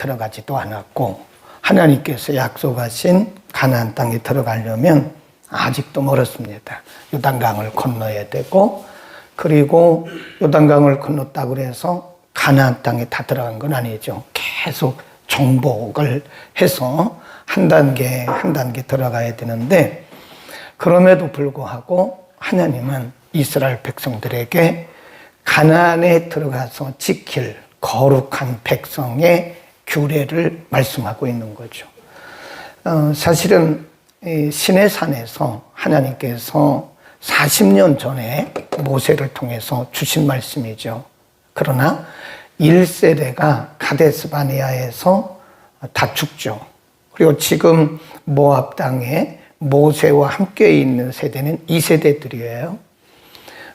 들어가지도 않았고 하나님께서 약속하신 가나안 땅에 들어가려면 아직도 멀었습니다. 요단강을 건너야 되고, 그리고 요단강을 건넜다고 해서 가나안 땅에 다 들어간 건 아니죠. 계속 정복을 해서 한 단계 한 단계 들어가야 되는데, 그럼에도 불구하고 하나님은 이스라엘 백성들에게 가나안에 들어가서 지킬 거룩한 백성의 규례를 말씀하고 있는 거죠. 사실은 시내산에서 하나님께서 40년 전에 모세를 통해서 주신 말씀이죠. 그러나 1세대가 가데스바네아에서 다 죽죠. 그리고 지금 모압 땅에 모세와 함께 있는 세대는 2세대들이에요.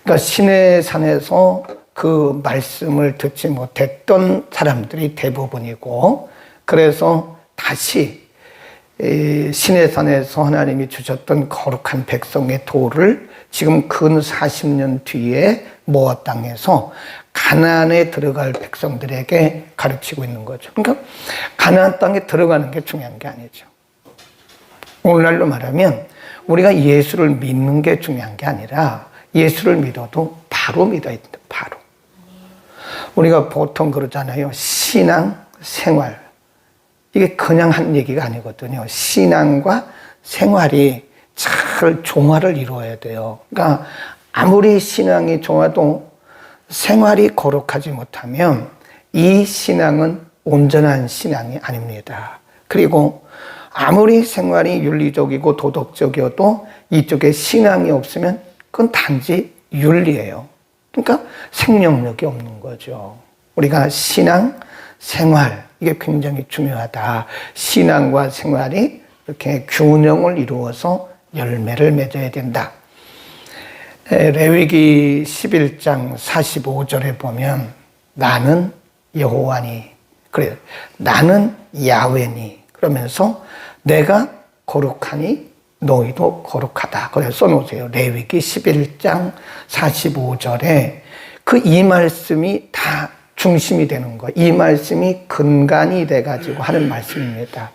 그러니까 시내산에서 그 말씀을 듣지 못했던 사람들이 대부분이고, 그래서 다시 시내산에서 하나님이 주셨던 거룩한 백성의 도를 지금 근 40년 뒤에 모압 땅에서 가나안에 들어갈 백성들에게 가르치고 있는 거죠. 그러니까 가나안 땅에 들어가는 게 중요한 게 아니죠. 오늘날로 말하면 우리가 예수를 믿는 게 중요한 게 아니라 예수를 믿어도 바로 믿어야 된다. 바로. 우리가 보통 그러잖아요. 신앙, 생활. 이게 그냥 한 얘기가 아니거든요. 신앙과 생활이 잘 종화를 이루어야 돼요. 그러니까 아무리 신앙이 좋아도 생활이 거룩하지 못하면 이 신앙은 온전한 신앙이 아닙니다. 그리고 아무리 생활이 윤리적이고 도덕적이어도 이쪽에 신앙이 없으면 그건 단지 윤리예요. 그러니까 생명력이 없는 거죠. 우리가 신앙, 생활, 이게 굉장히 중요하다. 신앙과 생활이 이렇게 균형을 이루어서 열매를 맺어야 된다. 레위기 11장 45절에 보면 나는 여호와니, 그래요. 나는 야훼니, 그러면서 내가 거룩하니 너희도 거룩하다. 그래서 써놓으세요. 레위기 11장 45절에 그 이 말씀이 다 중심이 되는 거예요. 이 말씀이 근간이 돼가지고 하는 말씀입니다.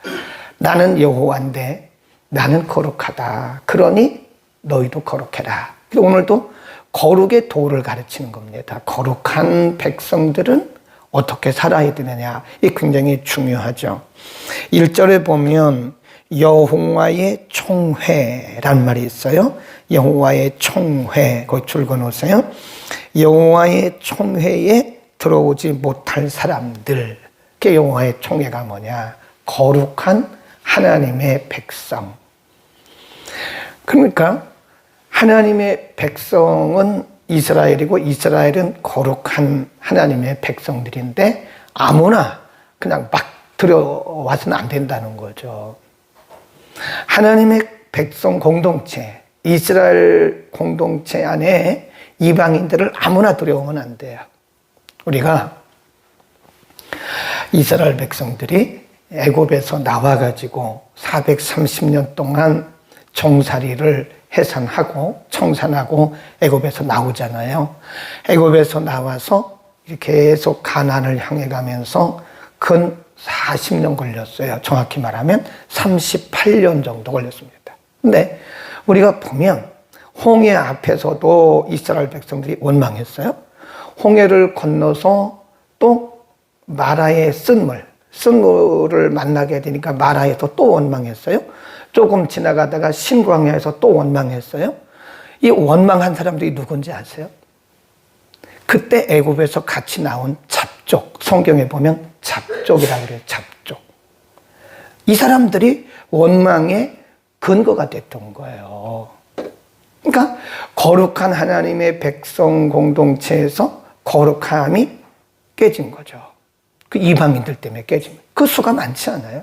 나는 여호와인데 나는 거룩하다. 그러니 너희도 거룩해라. 오늘도 거룩의 도를 가르치는 겁니다. 거룩한 백성들은 어떻게 살아야 되느냐. 이게 굉장히 중요하죠. 1절에 보면 여호와의 총회란 말이 있어요. 여호와의 총회, 거기 줄거 놓으세요. 여호와의 총회에 들어오지 못할 사람들. 그 여호와의 총회가 뭐냐? 거룩한 하나님의 백성. 그러니까 하나님의 백성은 이스라엘이고 이스라엘은 거룩한 하나님의 백성들인데 아무나 그냥 막 들어와서는 안 된다는 거죠. 하나님의 백성 공동체, 이스라엘 공동체 안에 이방인들을 아무나 들여오면 안 돼요. 우리가 이스라엘 백성들이 애굽에서 나와가지고 430년 동안 종살이를 해산하고 청산하고 애굽에서 나오잖아요. 애굽에서 나와서 계속 가나안을 향해 가면서 근 40년 걸렸어요. 정확히 말하면 38년 정도 걸렸습니다. 근데 우리가 보면 홍해 앞에서도 이스라엘 백성들이 원망했어요. 홍해를 건너서 또 마라의 쓴물을 만나게 되니까 마라에서 또 원망했어요. 조금 지나가다가 신광야에서 또 원망했어요. 이 원망한 사람들이 누군지 아세요? 그때 애굽에서 같이 나온 잡족, 성경에 보면 잡족이라고 그래요. 잡족. 이 사람들이 원망의 근거가 됐던 거예요. 그러니까 거룩한 하나님의 백성 공동체에서 거룩함이 깨진 거죠. 그 이방인들 때문에 깨진 거예요. 그 수가 많지 않아요.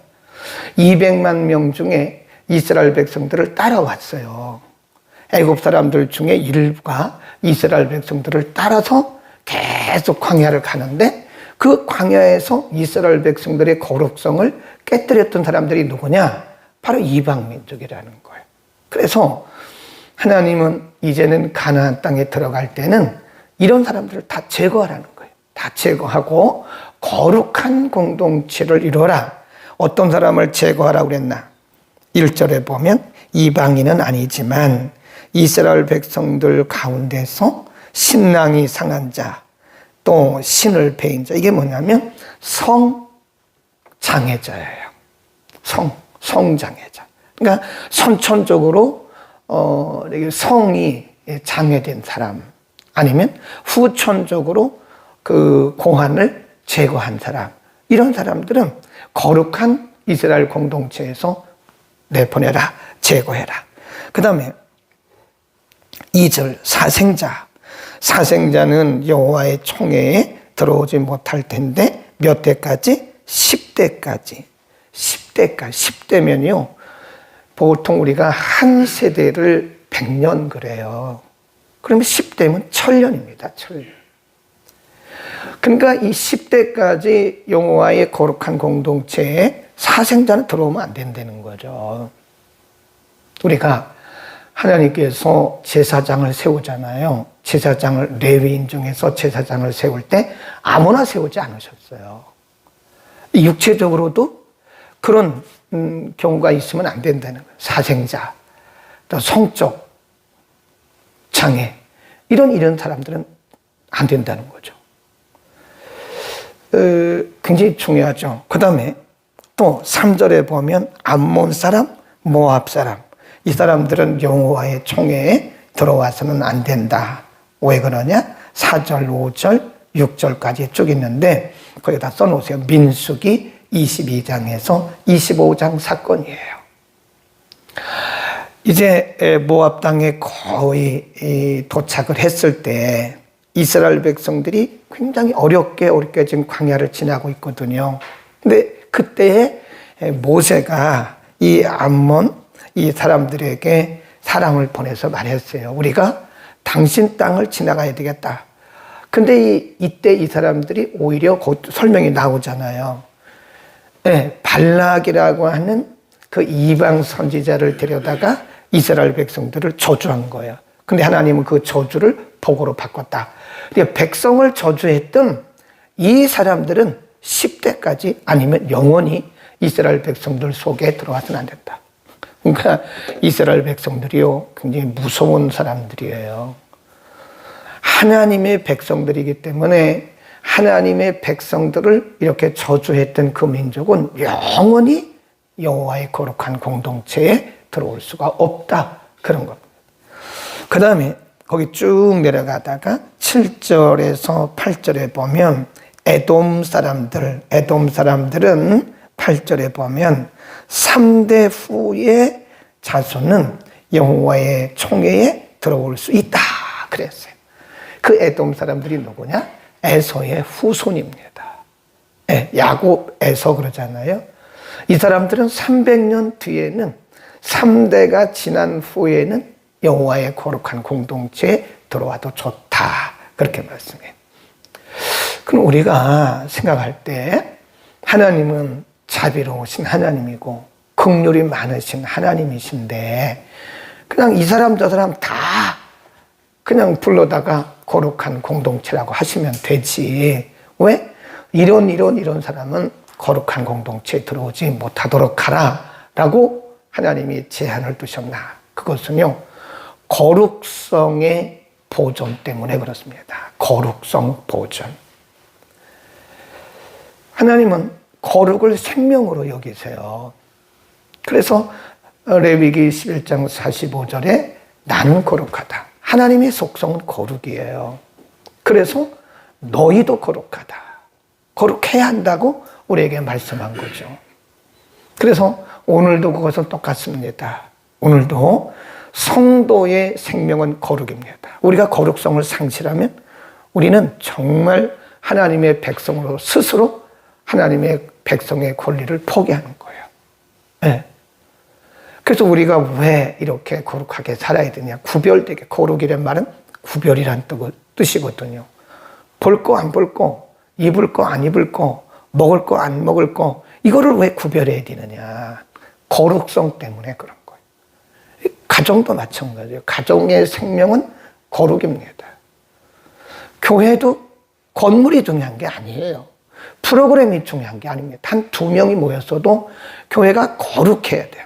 200만 명 중에 이스라엘 백성들을 따라왔어요. 애굽 사람들 중에 일부가 이스라엘 백성들을 따라서 계속 광야를 가는데 그 광야에서 이스라엘 백성들의 거룩성을 깨뜨렸던 사람들이 누구냐? 바로 이방 민족이라는 거예요. 그래서 하나님은 이제는 가나안 땅에 들어갈 때는 이런 사람들을 다 제거하라는 거예요. 다 제거하고 거룩한 공동체를 이루어라. 어떤 사람을 제거하라고 그랬나? 1절에 보면 이방인은 아니지만 이스라엘 백성들 가운데서 신랑이 상한 자, 또 신을 배인 자, 이게 뭐냐면 성장애자예요. 성장애자. 그러니까 선천적으로 성이 장애된 사람, 아니면 후천적으로 그 공한을 제거한 사람, 이런 사람들은 거룩한 이스라엘 공동체에서 내보내라, 제거해라. 그 다음에 2절 사생자는 여호와의 총회에 들어오지 못할 텐데 몇 대까지? 10대까지. 10대면요, 보통 우리가 한 세대를 100년 그래요. 그러면 10대면 1000년입니다. 1000년. 그러니까 이 10대까지 여호와의 거룩한 공동체에 사생자는 들어오면 안 된다는 거죠. 우리가 하나님께서 제사장을 세우잖아요. 제사장을, 레위인 중에서 제사장을 세울 때 아무나 세우지 않으셨어요. 육체적으로도 그런 경우가 있으면 안 된다는 거예요. 사생자, 또 성적 장애, 이런 사람들은 안 된다는 거죠. 굉장히 중요하죠. 그 다음에 또 3절에 보면 암몬 사람, 모압 사람, 이 사람들은 여호와의 총회에 들어와서는 안 된다. 왜 그러냐? 4절, 5절, 6절까지 쭉 있는데 거기다 써놓으세요. 민수기 22장에서 25장 사건이에요. 이제 모압 땅에 거의 도착을 했을 때 이스라엘 백성들이 굉장히 어렵게 지금 광야를 지나고 있거든요. 근데 그때에 모세가 이 암몬, 이 사람들에게 사람을 보내서 말했어요. 우리가 당신 땅을 지나가야 되겠다. 근데 이때 이 사람들이 오히려 곧 설명이 나오잖아요. 네, 발락이라고 하는 그 이방 선지자를 데려다가 이스라엘 백성들을 저주한 거예요. 근데 하나님은 그 저주를 복으로 바꿨다. 그러니까 백성을 저주했던 이 사람들은 10대까지 아니면 영원히 이스라엘 백성들 속에 들어와서는 안 된다. 그러니까 이스라엘 백성들이요, 굉장히 무서운 사람들이에요. 하나님의 백성들이기 때문에 하나님의 백성들을 이렇게 저주했던 그 민족은 영원히 여호와의 거룩한 공동체에 들어올 수가 없다. 그런 겁니다. 그 다음에 거기 쭉 내려가다가 7절에서 8절에 보면 에돔 사람들은 8절에 보면 3대 후의 자손은 여호와의 총회에 들어올 수 있다 그랬어요. 그 에돔 사람들이 누구냐? 에서의 후손입니다. 야곱, 에서 그러잖아요. 이 사람들은 300년 뒤에는 3대가 지난 후에는 여호와의 거룩한 공동체에 들어와도 좋다. 그렇게 말씀해요. 그럼 우리가 생각할 때 하나님은 자비로우신 하나님이고 긍휼이 많으신 하나님이신데 그냥 이 사람 저 사람 다 그냥 불러다가 거룩한 공동체라고 하시면 되지. 왜? 이런 사람은 거룩한 공동체에 들어오지 못하도록 하라 라고 하나님이 제한을 두셨나. 그것은요, 거룩성의 보존 때문에 그렇습니다. 거룩성 보존. 하나님은 거룩을 생명으로 여기세요. 그래서 레위기 11장 45절에 나는 거룩하다. 하나님의 속성은 거룩이에요. 그래서 너희도 거룩하다. 거룩해야 한다고 우리에게 말씀한 거죠. 그래서 오늘도 그것은 똑같습니다. 오늘도 성도의 생명은 거룩입니다. 우리가 거룩성을 상실하면 우리는 정말 하나님의 백성으로 스스로 하나님의 백성의 권리를 포기하는 거예요. 네. 그래서 우리가 왜 이렇게 거룩하게 살아야 되냐. 구별되게. 거룩이란 말은 구별이란 뜻이거든요. 볼 거 안 볼 거, 입을 거 안 입을 거, 먹을 거 안 먹을 거, 이거를 왜 구별해야 되느냐. 거룩성 때문에 그런 거예요. 가정도 마찬가지예요. 가정의 생명은 거룩입니다. 교회도 건물이 중요한 게 아니에요. 프로그램이 중요한 게 아닙니다. 단 2명이 모였어도 교회가 거룩해야 돼요.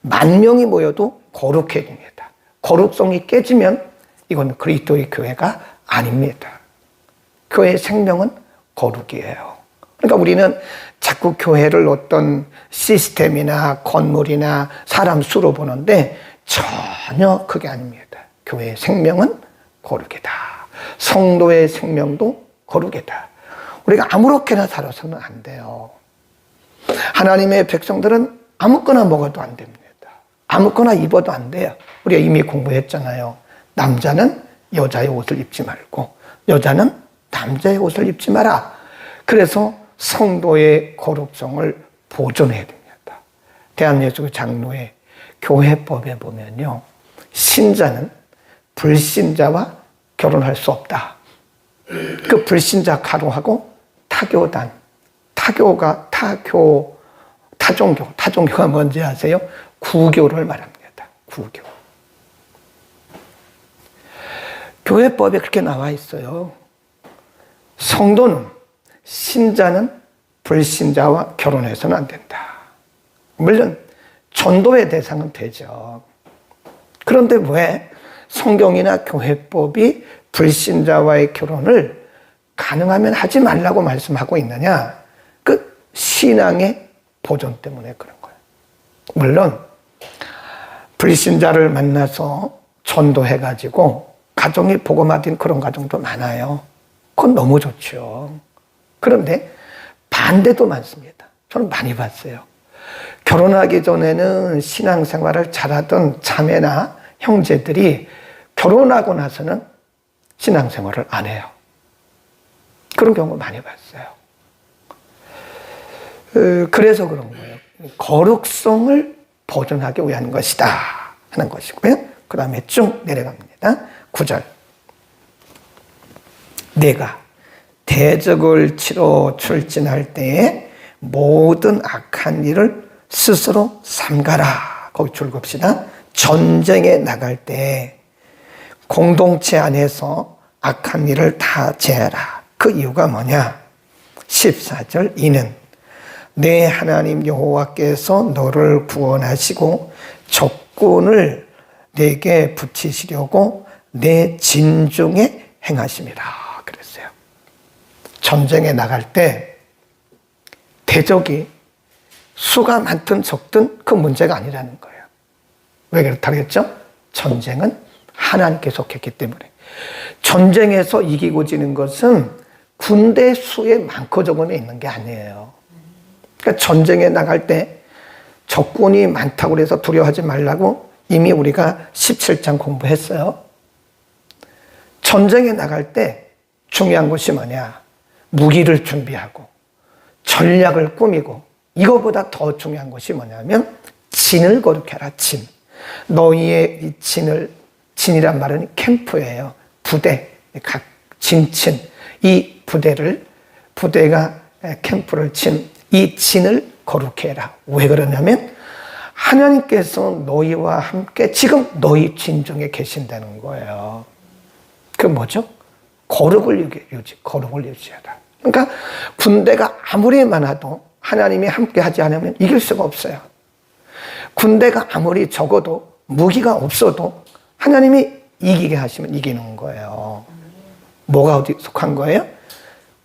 10,000명이 모여도 거룩해야 됩니다. 거룩성이 깨지면 이건 그리스도의 교회가 아닙니다. 교회의 생명은 거룩이에요. 그러니까 우리는 자꾸 교회를 어떤 시스템이나 건물이나 사람 수로 보는데 전혀 그게 아닙니다. 교회의 생명은 거룩이다. 성도의 생명도 거룩이다. 우리가 아무렇게나 살아서는 안 돼요. 하나님의 백성들은 아무거나 먹어도 안 됩니다. 아무거나 입어도 안 돼요. 우리가 이미 공부했잖아요. 남자는 여자의 옷을 입지 말고 여자는 남자의 옷을 입지 마라. 그래서 성도의 거룩성을 보존해야 됩니다. 대한예수교 장로의 교회법에 보면요, 신자는 불신자와 결혼할 수 없다. 그 불신자 가로하고 타종교가 뭔지 아세요? 구교를 말합니다. 구교. 교회법에 그렇게 나와 있어요. 성도는, 신자는 불신자와 결혼해서는 안 된다. 물론 전도의 대상은 되죠. 그런데 왜 성경이나 교회법이 불신자와의 결혼을 가능하면 하지 말라고 말씀하고 있느냐? 그 신앙의 보존 때문에 그런 거예요. 물론 불신자를 만나서 전도해가지고 가정이 복음화된 그런 가정도 많아요. 그건 너무 좋죠. 그런데 반대도 많습니다. 저는 많이 봤어요. 결혼하기 전에는 신앙생활을 잘하던 자매나 형제들이 결혼하고 나서는 신앙생활을 안 해요. 그런 경우 많이 봤어요. 그래서 그런 거예요. 거룩성을 보존하기 위한 것이다 하는 것이고요. 그 다음에 쭉 내려갑니다. 9절. 내가 대적을 치러 출진할 때에 모든 악한 일을 스스로 삼가라. 거기 줄 긋읍시다. 전쟁에 나갈 때 공동체 안에서 악한 일을 다 제하라. 그 이유가 뭐냐? 14절. 이는 내 하나님 여호와께서 너를 구원하시고 적군을 내게 붙이시려고 내 진중에 행하심이라 그랬어요. 전쟁에 나갈 때 대적이 수가 많든 적든 그 문제가 아니라는 거예요. 왜 그렇다고 했죠? 전쟁은 하나님께서 했기 때문에. 전쟁에서 이기고 지는 것은 군대 수에 많고 적은에 있는 게 아니에요. 그러니까 전쟁에 나갈 때 적군이 많다고 해서 두려워하지 말라고 이미 우리가 17장 공부했어요. 전쟁에 나갈 때 중요한 것이 뭐냐? 무기를 준비하고 전략을 꾸미고 이거보다 더 중요한 것이 뭐냐면 진을 거룩해라. 진. 너희의 이 진이란 말은 캠프예요. 부대, 각 진친. 이 부대가 캠프를 친 이 진을 거룩해 해라. 왜 그러냐면 하나님께서 너희와 함께 지금 너희 진 중에 계신다는 거예요. 그 뭐죠? 거룩을 유지하라. 그러니까 군대가 아무리 많아도 하나님이 함께 하지 않으면 이길 수가 없어요. 군대가 아무리 적어도 무기가 없어도 하나님이 이기게 하시면 이기는 거예요. 뭐가 어디 속한 거예요?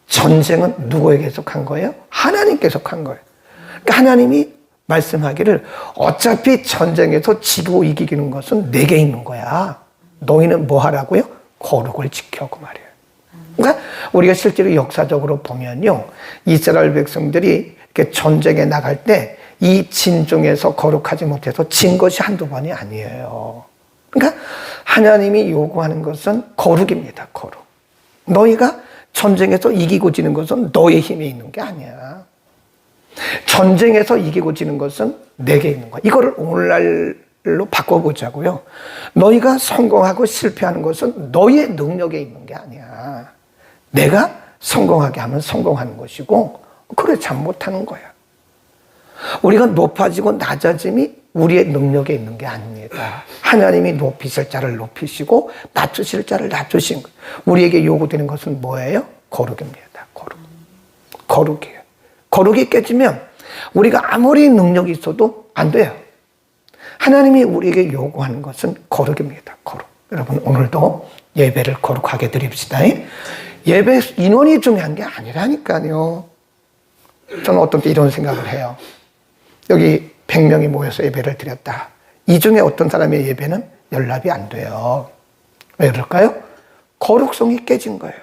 전쟁은 누구에게 속한 거예요? 하나님께 속한 거예요. 그러니까 하나님이 말씀하기를 어차피 전쟁에서 지고 이기는 것은 내게 있는 거야. 너희는 뭐 하라고요? 거룩을 지켜고 말이에요. 그러니까 우리가 실제로 역사적으로 보면요, 이스라엘 백성들이 이렇게 전쟁에 나갈 때 이 진 중에서 거룩하지 못해서 진 것이 한두 번이 아니에요. 그러니까 하나님이 요구하는 것은 거룩입니다. 거룩. 너희가 전쟁에서 이기고 지는 것은 너의 힘에 있는 게 아니야. 전쟁에서 이기고 지는 것은 내게 있는 거야. 이거를 오늘날로 바꿔보자고요. 너희가 성공하고 실패하는 것은 너의 능력에 있는 게 아니야. 내가 성공하게 하면 성공하는 것이고, 그래 잘 못하는 거야. 우리가 높아지고 낮아짐이 우리의 능력에 있는 게 아닙니다. 하나님이 높이실 자를 높이시고 낮추실 자를 낮추신 거예요. 우리에게 요구되는 것은 뭐예요? 거룩입니다. 거룩이에요. 거룩이 깨지면 우리가 아무리 능력이 있어도 안 돼요. 하나님이 우리에게 요구하는 것은 거룩입니다. 거룩. 여러분 오늘도 예배를 거룩하게 드립시다. 예배 인원이 중요한 게 아니라니까요. 저는 어떤 때 이런 생각을 해요. 여기 100명이 모여서 예배를 드렸다. 이 중에 어떤 사람의 예배는 연락이 안 돼요. 왜 그럴까요? 거룩성이 깨진 거예요.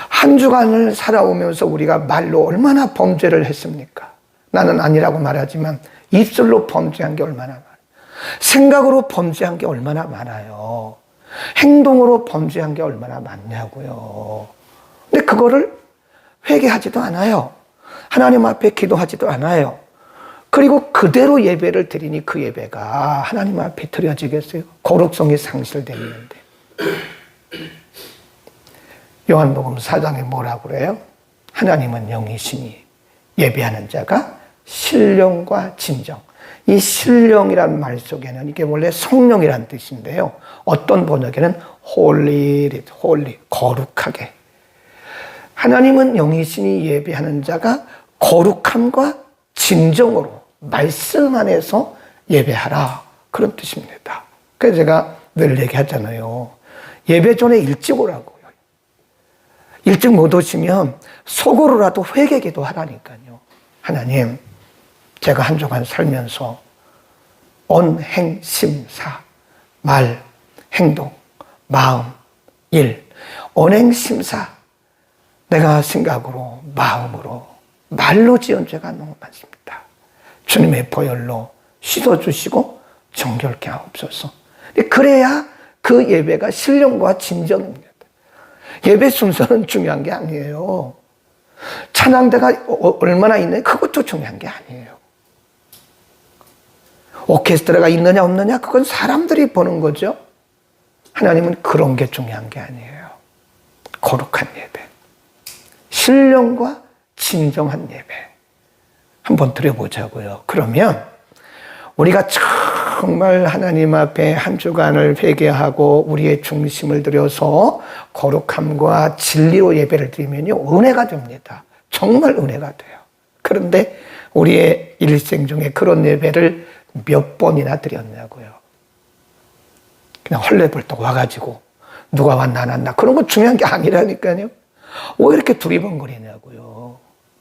한 주간을 살아오면서 우리가 말로 얼마나 범죄를 했습니까? 나는 아니라고 말하지만 입술로 범죄한 게 얼마나 많아요. 생각으로 범죄한 게 얼마나 많아요. 행동으로 범죄한 게 얼마나 많냐고요. 근데 그거를 회개하지도 않아요. 하나님 앞에 기도하지도 않아요. 그리고 그대로 예배를 드리니 그 예배가 하나님 앞에 드려지겠어요? 거룩성이 상실되는데. 요한복음 4장에 뭐라고 그래요? 하나님은 영이시니 예배하는 자가 신령과 진정. 이 신령이라는 말 속에는 이게 원래 성령이라는 뜻인데요. 어떤 번역에는 holy, 거룩하게. 하나님은 영이시니 예배하는 자가 거룩함과 진정으로 말씀 안에서 예배하라. 그런 뜻입니다. 그래서 제가 늘 얘기하잖아요. 예배 전에 일찍 오라고요. 일찍 못 오시면 속으로라도 회개기도 하라니까요. 하나님, 제가 한 주간 살면서 언행심사, 말, 행동, 마음, 일, 언행심사, 내가 생각으로, 마음으로, 말로 지은 죄가 너무 많습니다. 주님의 보혈로 씻어주시고 정결케 하옵소서. 그래야 그 예배가 신령과 진정입니다. 예배 순서는 중요한 게 아니에요. 찬양대가 얼마나 있느냐, 그것도 중요한 게 아니에요. 오케스트라가 있느냐 없느냐, 그건 사람들이 보는 거죠. 하나님은 그런 게 중요한 게 아니에요. 거룩한 예배, 신령과 진정한 예배 한번 드려보자고요. 그러면 우리가 정말 하나님 앞에 한 주간을 회개하고 우리의 중심을 들여서 거룩함과 진리로 예배를 드리면요, 은혜가 됩니다. 정말 은혜가 돼요. 그런데 우리의 일생 중에 그런 예배를 몇 번이나 드렸냐고요. 그냥 헐레벌떡 와가지고 누가 왔나 안 왔나 그런 건 중요한 게 아니라니까요. 왜 이렇게 두리번거리냐고요.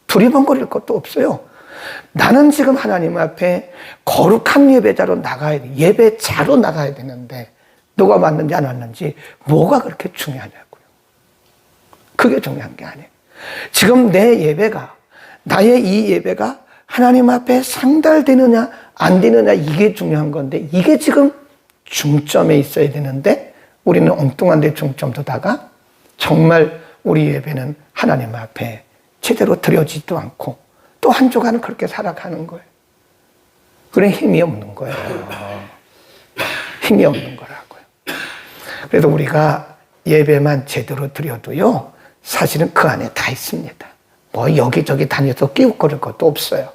두리번거릴 것도 없어요. 나는 지금 하나님 앞에 거룩한 예배자로 나가야 돼. 예배자로 나가야 되는데 누가 왔는지 안 왔는지 뭐가 그렇게 중요하냐고요. 그게 중요한 게 아니에요. 지금 내 예배가, 나의 이 예배가 하나님 앞에 상달되느냐 안 되느냐, 이게 중요한 건데 이게 지금 중점에 있어야 되는데 우리는 엉뚱한 데 중점 두다가 정말 우리 예배는 하나님 앞에 제대로 드려지지도 않고 또 한 주간은 그렇게 살아가는 거예요. 그래 힘이 없는 거예요. 힘이 없는 거라고요. 그래서 우리가 예배만 제대로 드려도요, 사실은 그 안에 다 있습니다. 뭐 여기저기 다녀서 끼우거릴 것도 없어요.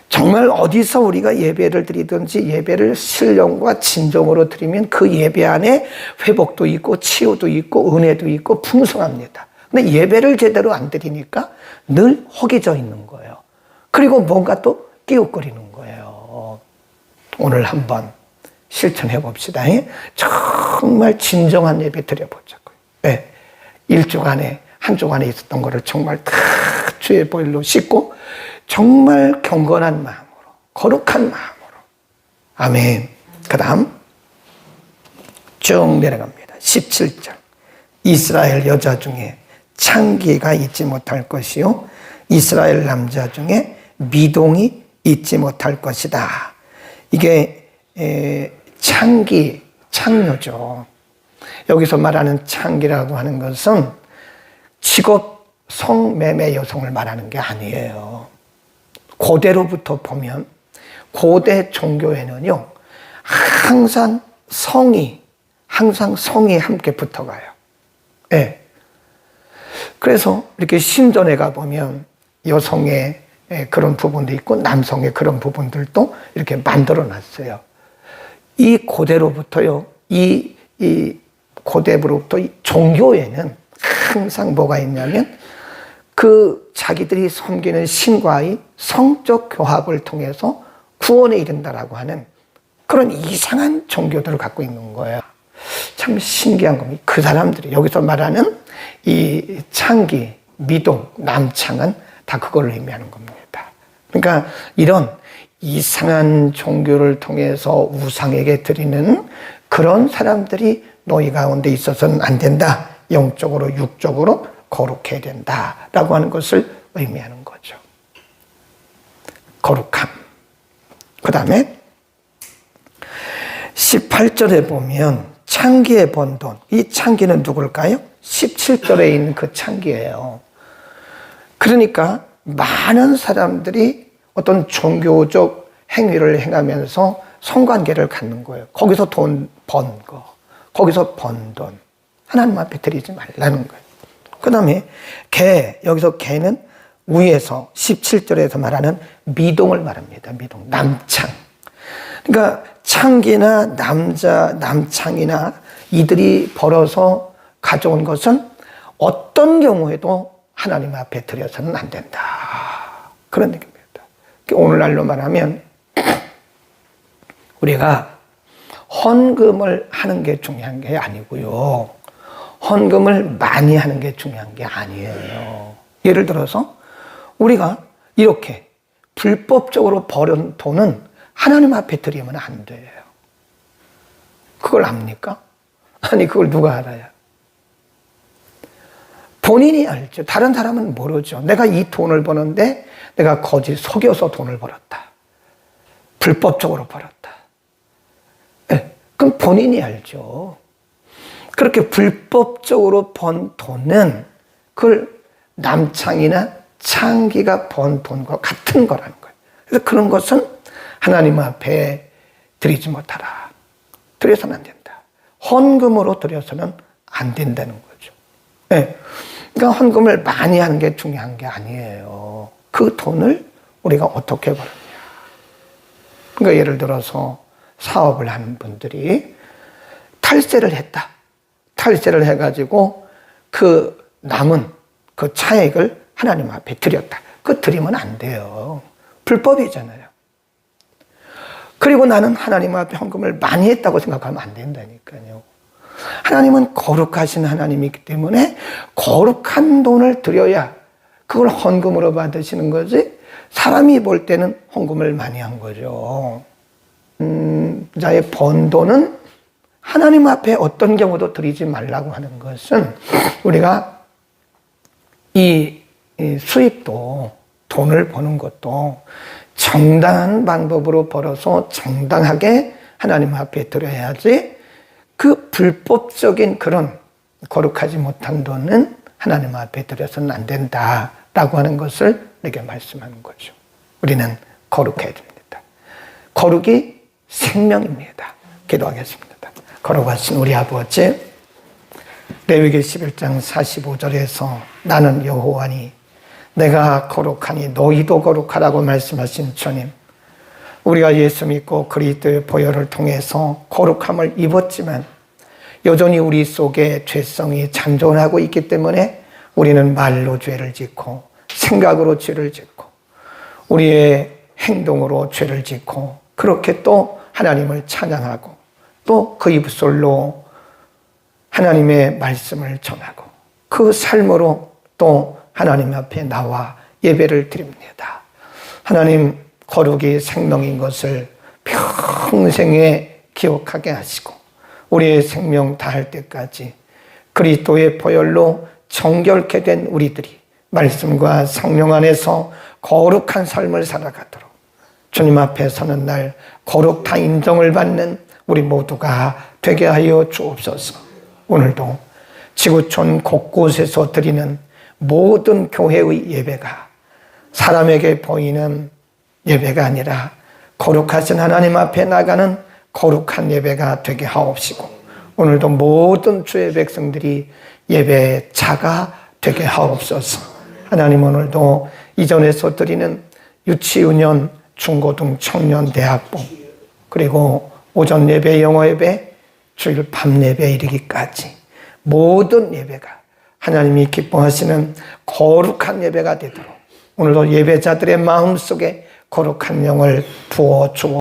정말 어디서 우리가 예배를 드리든지 예배를 신령과 진정으로 드리면 그 예배 안에 회복도 있고 치유도 있고 은혜도 있고 풍성합니다. 근데 예배를 제대로 안 드리니까 늘 허기져 있는 거예요. 그리고 뭔가 또 끼웃거리는 거예요. 오늘 한번 실천해 봅시다. 정말 진정한 예배 드려보자고요. 네. 일주간에, 한 주간에 있었던 거를 정말 다 주의 보혈로 씻고 정말 경건한 마음으로, 거룩한 마음으로. 아멘. 그 다음 쭉 내려갑니다. 17절. 이스라엘 여자 중에 창기가 있지 못할 것이요 이스라엘 남자 중에 미동이 있지 못할 것이다. 이게 창기, 창녀죠. 여기서 말하는 창기라고 하는 것은 직업 성매매 여성을 말하는 게 아니에요. 고대로부터 보면 고대 종교에는요, 항상 성이 함께 붙어가요. 네. 그래서 이렇게 신전에 가보면 여성의 그런 부분도 있고 남성의 그런 부분들도 이렇게 만들어 놨어요. 이 고대로부터요, 이 고대로부터 이 종교에는 항상 뭐가 있냐면 그 자기들이 섬기는 신과의 성적 교합을 통해서 구원에 이른다라고 하는 그런 이상한 종교들을 갖고 있는 거예요. 참 신기한 겁니다. 그 사람들이 여기서 말하는 이 창기, 미동, 남창은 다 그걸 의미하는 겁니다. 그러니까 이런 이상한 종교를 통해서 우상에게 드리는 그런 사람들이 너희 가운데 있어서는 안 된다. 영적으로 육적으로 거룩해야 된다라고 하는 것을 의미하는 거죠. 거룩함. 그 다음에 18절에 보면 창기의 번돈. 이 창기는 누굴까요? 17절에 있는 그 창기예요. 그러니까 많은 사람들이 어떤 종교적 행위를 행하면서 성관계를 갖는 거예요. 거기서 돈 번 거, 거기서 번 돈. 하나님 앞에 드리지 말라는 거예요. 그 다음에 개, 여기서 개는 위에서 17절에서 말하는 미동을 말합니다. 미동, 남창. 그러니까 창기나 남창이나 이들이 벌어서 가져온 것은 어떤 경우에도 하나님 앞에 드려서는 안 된다. 그런 얘기입니다. 오늘날로 말하면 우리가 헌금을 하는 게 중요한 게 아니고요. 헌금을 많이 하는 게 중요한 게 아니에요. 예를 들어서 우리가 이렇게 불법적으로 버는 돈은 하나님 앞에 드리면 안 돼요. 그걸 압니까? 아니, 그걸 누가 알아요? 본인이 알죠. 다른 사람은 모르죠. 내가 이 돈을 버는데 내가 거짓 속여서 돈을 벌었다. 불법적으로 벌었다. 네, 그럼 본인이 알죠. 그렇게 불법적으로 번 돈은 그걸 남창이나 창기가 번 돈과 같은 거라는 거예요. 그래서 그런 것은 하나님 앞에 드리지 못하라. 드려서는 안 된다. 헌금으로 드려서는 안 된다는 거죠. 네. 그러니까 헌금을 많이 하는 게 중요한 게 아니에요. 그 돈을 우리가 어떻게 벌느냐. 그러니까 예를 들어서 사업을 하는 분들이 탈세를 했다. 탈세를 해가지고 그 남은 그 차액을 하나님 앞에 드렸다. 그거 드리면 안 돼요. 불법이잖아요. 그리고 나는 하나님 앞에 헌금을 많이 했다고 생각하면 안 된다니까요. 하나님은 거룩하신 하나님이기 때문에 거룩한 돈을 드려야 그걸 헌금으로 받으시는 거지, 사람이 볼 때는 헌금을 많이 한 거죠. 자의 번 돈은 하나님 앞에 어떤 경우도 드리지 말라고 하는 것은 우리가 이 수입도, 돈을 버는 것도 정당한 방법으로 벌어서 정당하게 하나님 앞에 드려야지, 그 불법적인 그런 거룩하지 못한 돈은 하나님 앞에 드려서는 안 된다라고 하는 것을 내게 말씀하는 거죠. 우리는 거룩해야 됩니다. 거룩이 생명입니다. 기도하겠습니다. 거룩하신 우리 아버지, 레위기 11장 45절에서 나는 여호와니 내가 거룩하니 너희도 거룩하라고 말씀하신 주님, 우리가 예수 믿고 그리스도의 보혈을 통해서 거룩함을 입었지만 여전히 우리 속에 죄성이 잔존하고 있기 때문에 우리는 말로 죄를 짓고 생각으로 죄를 짓고 우리의 행동으로 죄를 짓고 그렇게 또 하나님을 찬양하고 또 그 입술로 하나님의 말씀을 전하고 그 삶으로 또 하나님 앞에 나와 예배를 드립니다. 하나님, 거룩이 생명인 것을 평생에 기억하게 하시고 우리의 생명 다할 때까지 그리스도의 보혈로 정결케 된 우리들이 말씀과 성령 안에서 거룩한 삶을 살아가도록 주님 앞에 서는 날 거룩한 인정을 받는 우리 모두가 되게 하여 주옵소서. 오늘도 지구촌 곳곳에서 드리는 모든 교회의 예배가 사람에게 보이는 예배가 아니라 거룩하신 하나님 앞에 나가는 거룩한 예배가 되게 하옵시고, 오늘도 모든 주의 백성들이 예배자가 되게 하옵소서. 하나님, 오늘도 이전에서 드리는 유치유년, 중고등, 청년, 대학부, 그리고 오전 예배, 영어 예배, 주일 밤 예배 이르기까지 모든 예배가 하나님이 기뻐하시는 거룩한 예배가 되도록 오늘도 예배자들의 마음속에 거룩한 영을 부어 주옵소서.